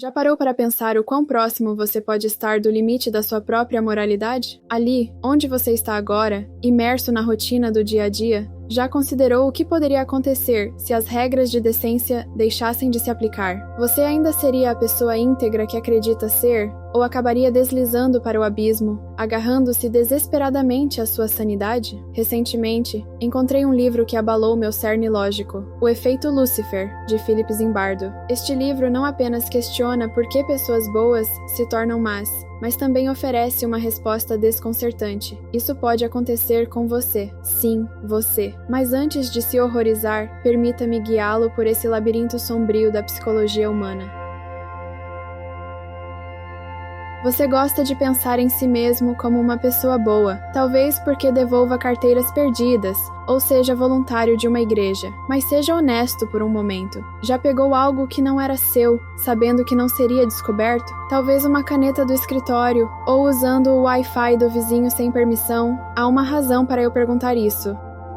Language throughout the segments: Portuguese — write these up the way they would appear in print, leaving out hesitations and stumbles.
Já parou para pensar o quão próximo você pode estar do limite da sua própria moralidade? Ali, onde você está agora, imerso na rotina do dia a dia, já considerou o que poderia acontecer se as regras de decência deixassem de se aplicar? Você ainda seria a pessoa íntegra que acredita ser? Ou acabaria deslizando para o abismo, agarrando-se desesperadamente à sua sanidade? Recentemente, encontrei um livro que abalou meu cerne lógico, O Efeito Lúcifer, de Philip Zimbardo. Este livro não apenas questiona por que pessoas boas se tornam más, mas também oferece uma resposta desconcertante. Isso pode acontecer com você. Sim, você. Mas antes de se horrorizar, permita-me guiá-lo por esse labirinto sombrio da psicologia humana. Você gosta de pensar em si mesmo como uma pessoa boa, talvez porque devolva carteiras perdidas, ou seja voluntário de uma igreja. Mas seja honesto por um momento. Já pegou algo que não era seu, sabendo que não seria descoberto? Talvez uma caneta do escritório, ou usando o Wi-Fi do vizinho sem permissão? Há uma razão para eu perguntar isso.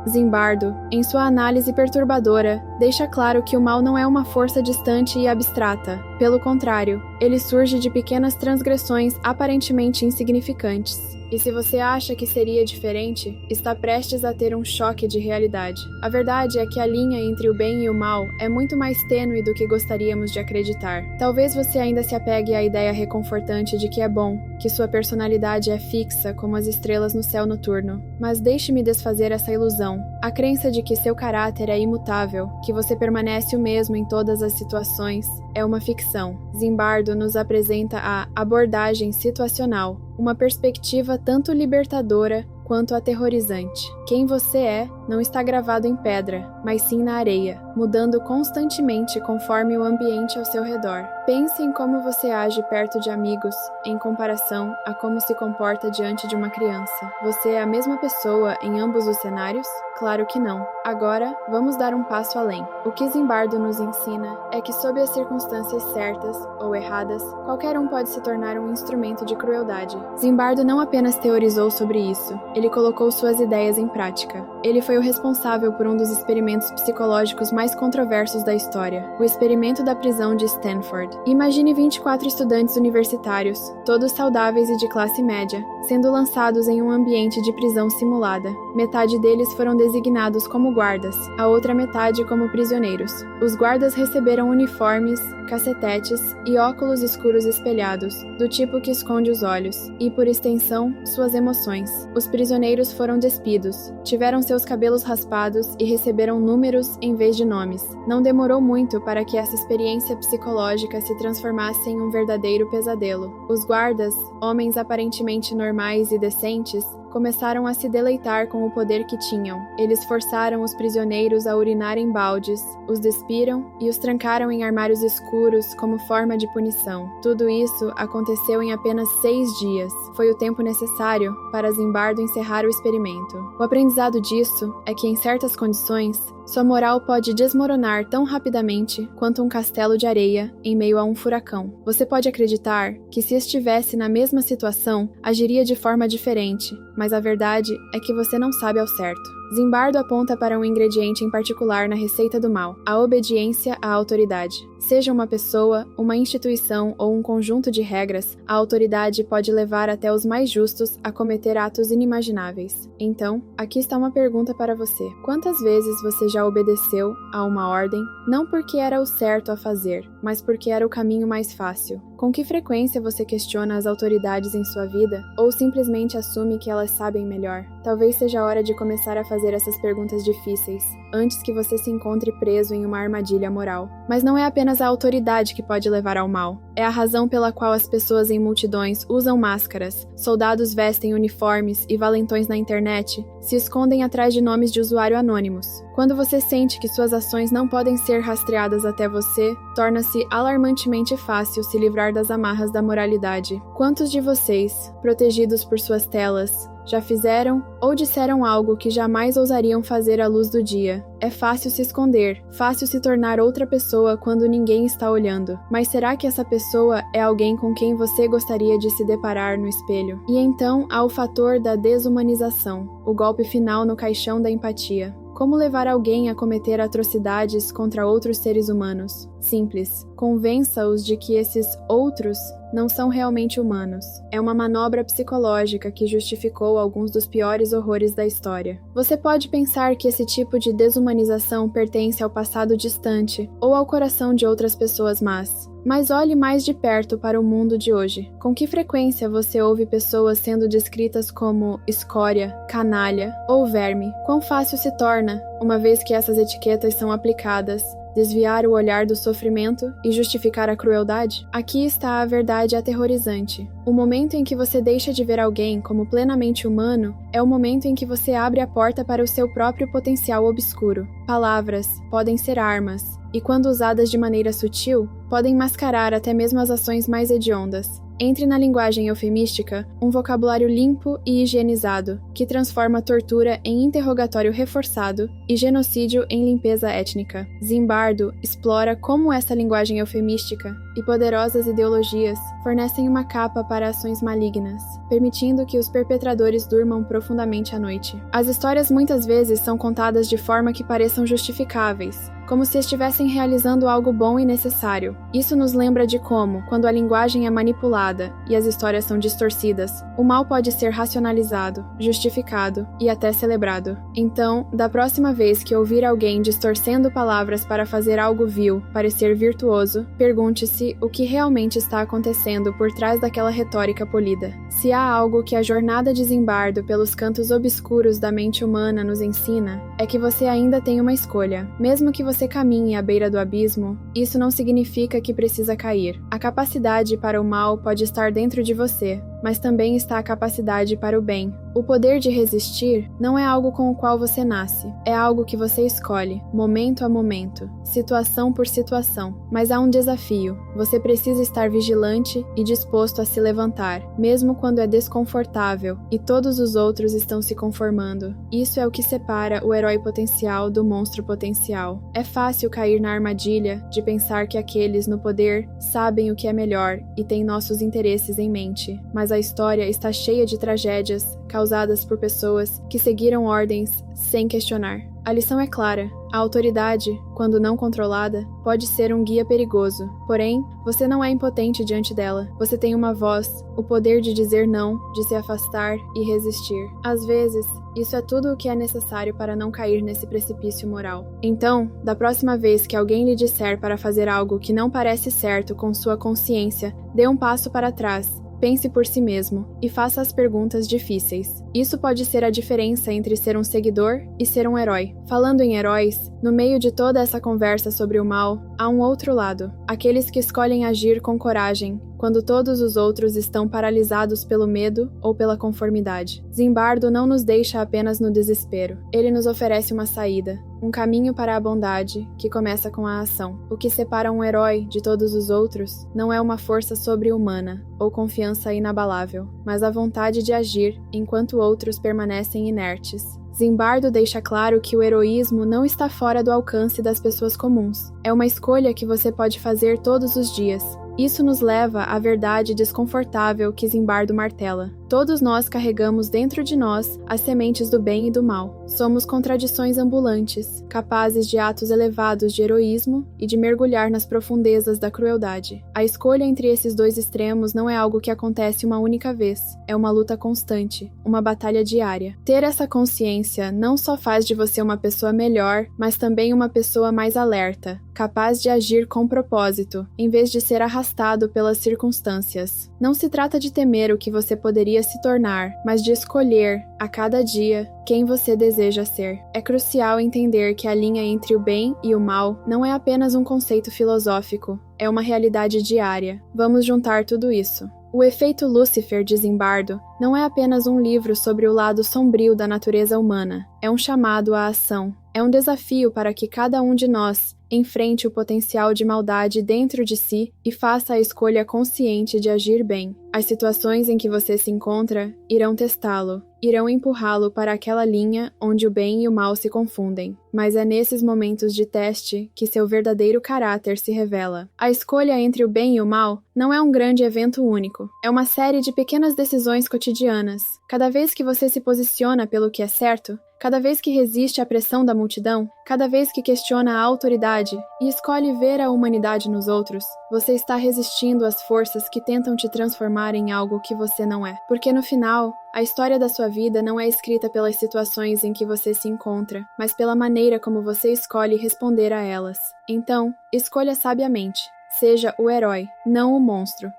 Zimbardo, em sua análise perturbadora, deixa claro que o mal não é uma força distante e abstrata. Pelo contrário, ele surge de pequenas transgressões aparentemente insignificantes. E se você acha que seria diferente, está prestes a ter um choque de realidade. A verdade é que a linha entre o bem e o mal é muito mais tênue do que gostaríamos de acreditar. Talvez você ainda se apegue à ideia reconfortante de que é bom, que sua personalidade é fixa como as estrelas no céu noturno. Mas deixe-me desfazer essa ilusão. A crença de que seu caráter é imutável, que você permanece o mesmo em todas as situações, é uma ficção. Zimbardo nos apresenta a abordagem situacional, uma perspectiva tanto libertadora quanto aterrorizante. Quem você é não está gravado em pedra, mas sim na areia, mudando constantemente conforme o ambiente ao seu redor. Pense em como você age perto de amigos, em comparação a como se comporta diante de uma criança. Você é a mesma pessoa em ambos os cenários? Claro que não. Agora, vamos dar um passo além. O que Zimbardo nos ensina é que, sob as circunstâncias certas ou erradas, qualquer um pode se tornar um instrumento de crueldade. Zimbardo não apenas teorizou sobre isso, ele colocou suas ideias em prática. Ele foi o responsável por um dos experimentos psicológicos mais controversos da história, o experimento da prisão de Stanford. Imagine 24 estudantes universitários, todos saudáveis e de classe média, sendo lançados em um ambiente de prisão simulada. Metade deles foram designados como guardas, a outra metade como prisioneiros. Os guardas receberam uniformes, cacetetes e óculos escuros espelhados, do tipo que esconde os olhos, e, por extensão, suas emoções. Os prisioneiros foram despidos, tiveram seus cabelos raspados e receberam números em vez de nomes. Não demorou muito para que essa experiência psicológica se transformasse em um verdadeiro pesadelo. Os guardas, homens aparentemente normais e decentes, começaram a se deleitar com o poder que tinham. Eles forçaram os prisioneiros a urinar em baldes, os despiram e os trancaram em armários escuros como forma de punição. Tudo isso aconteceu em apenas 6 dias. Foi o tempo necessário para Zimbardo encerrar o experimento. O aprendizado disso é que, em certas condições, sua moral pode desmoronar tão rapidamente quanto um castelo de areia em meio a um furacão. Você pode acreditar que, se estivesse na mesma situação, agiria de forma diferente, mas a verdade é que você não sabe ao certo. Zimbardo aponta para um ingrediente em particular na receita do mal: a obediência à autoridade. Seja uma pessoa, uma instituição ou um conjunto de regras, a autoridade pode levar até os mais justos a cometer atos inimagináveis. Então, aqui está uma pergunta para você. Quantas vezes você já obedeceu a uma ordem, não porque era o certo a fazer, mas porque era o caminho mais fácil? Com que frequência você questiona as autoridades em sua vida, ou simplesmente assume que elas sabem melhor? Talvez seja a hora de começar a fazer essas perguntas difíceis, antes que você se encontre preso em uma armadilha moral. Mas não é apenas a autoridade que pode levar ao mal. É a razão pela qual as pessoas em multidões usam máscaras, soldados vestem uniformes e valentões na internet se escondem atrás de nomes de usuário anônimos. Quando você sente que suas ações não podem ser rastreadas até você, torna-se alarmantemente fácil se livrar das amarras da moralidade. Quantos de vocês, protegidos por suas telas, já fizeram ou disseram algo que jamais ousariam fazer à luz do dia? É fácil se esconder, fácil se tornar outra pessoa quando ninguém está olhando. Mas será que essa pessoa é alguém com quem você gostaria de se deparar no espelho? E então há o fator da desumanização, o golpe final no caixão da empatia. Como levar alguém a cometer atrocidades contra outros seres humanos? Simples. Convença-os de que esses outros não são realmente humanos. É uma manobra psicológica que justificou alguns dos piores horrores da história. Você pode pensar que esse tipo de desumanização pertence ao passado distante ou ao coração de outras pessoas más. Mas olhe mais de perto para o mundo de hoje. Com que frequência você ouve pessoas sendo descritas como escória, canalha ou verme? Quão fácil se torna, uma vez que essas etiquetas são aplicadas, desviar o olhar do sofrimento e justificar a crueldade? Aqui está a verdade aterrorizante. O momento em que você deixa de ver alguém como plenamente humano é o momento em que você abre a porta para o seu próprio potencial obscuro. Palavras podem ser armas, e quando usadas de maneira sutil, podem mascarar até mesmo as ações mais hediondas. Entre na linguagem eufemística um vocabulário limpo e higienizado, que transforma tortura em interrogatório reforçado e genocídio em limpeza étnica. Zimbardo explora como essa linguagem eufemística e poderosas ideologias fornecem uma capa para ações malignas, permitindo que os perpetradores durmam profundamente à noite. As histórias muitas vezes são contadas de forma que pareçam justificáveis, como se estivessem realizando algo bom e necessário. Isso nos lembra de como, quando a linguagem é manipulada e as histórias são distorcidas, o mal pode ser racionalizado, justificado e até celebrado. Então, da próxima vez que ouvir alguém distorcendo palavras para fazer algo vil parecer virtuoso, pergunte-se o que realmente está acontecendo por trás daquela retórica polida. Se há algo que a jornada de Zimbardo pelos cantos obscuros da mente humana nos ensina, é que você ainda tem uma escolha. Mesmo que você caminhe à beira do abismo, isso não significa que precisa cair. A capacidade para o mal pode estar dentro de você, mas também está a capacidade para o bem. O poder de resistir não é algo com o qual você nasce, é algo que você escolhe, momento a momento, situação por situação. Mas há um desafio: você precisa estar vigilante e disposto a se levantar, mesmo quando é desconfortável e todos os outros estão se conformando. Isso é o que separa o herói potencial do monstro potencial. É fácil cair na armadilha de pensar que aqueles no poder sabem o que é melhor e têm nossos interesses em mente, mas a história está cheia de tragédias causadas por pessoas que seguiram ordens sem questionar. A lição é clara: a autoridade, quando não controlada, pode ser um guia perigoso. Porém, você não é impotente diante dela. Você tem uma voz, o poder de dizer não, de se afastar e resistir. Às vezes, isso é tudo o que é necessário para não cair nesse precipício moral. Então, da próxima vez que alguém lhe disser para fazer algo que não parece certo com sua consciência, dê um passo para trás. Pense por si mesmo e faça as perguntas difíceis. Isso pode ser a diferença entre ser um seguidor e ser um herói. Falando em heróis, no meio de toda essa conversa sobre o mal, há um outro lado. Aqueles que escolhem agir com coragem, quando todos os outros estão paralisados pelo medo ou pela conformidade. Zimbardo não nos deixa apenas no desespero. Ele nos oferece uma saída, um caminho para a bondade que começa com a ação. O que separa um herói de todos os outros não é uma força sobre-humana ou confiança inabalável, mas a vontade de agir enquanto outros permanecem inertes. Zimbardo deixa claro que o heroísmo não está fora do alcance das pessoas comuns. É uma escolha que você pode fazer todos os dias. Isso nos leva à verdade desconfortável que Zimbardo martela. Todos nós carregamos dentro de nós as sementes do bem e do mal. Somos contradições ambulantes, capazes de atos elevados de heroísmo e de mergulhar nas profundezas da crueldade. A escolha entre esses dois extremos não é algo que acontece uma única vez. É uma luta constante, uma batalha diária. Ter essa consciência não só faz de você uma pessoa melhor, mas também uma pessoa mais alerta, capaz de agir com propósito, em vez de ser arrastado pelas circunstâncias. Não se trata de temer o que você poderia se tornar, mas de escolher, a cada dia, quem você deseja ser. É crucial entender que a linha entre o bem e o mal não é apenas um conceito filosófico, é uma realidade diária. Vamos juntar tudo isso. O Efeito Lúcifer de Zimbardo não é apenas um livro sobre o lado sombrio da natureza humana, é um chamado à ação. É um desafio para que cada um de nós enfrente o potencial de maldade dentro de si e faça a escolha consciente de agir bem. As situações em que você se encontra irão testá-lo, irão empurrá-lo para aquela linha onde o bem e o mal se confundem. Mas é nesses momentos de teste que seu verdadeiro caráter se revela. A escolha entre o bem e o mal não é um grande evento único. É uma série de pequenas decisões cotidianas. Cada vez que você se posiciona pelo que é certo, cada vez que resiste à pressão da multidão, cada vez que questiona a autoridade e escolhe ver a humanidade nos outros, você está resistindo às forças que tentam te transformar em algo que você não é. Porque no final, a história da sua vida não é escrita pelas situações em que você se encontra, mas pela maneira como você escolhe responder a elas. Então, escolha sabiamente. Seja o herói, não o monstro.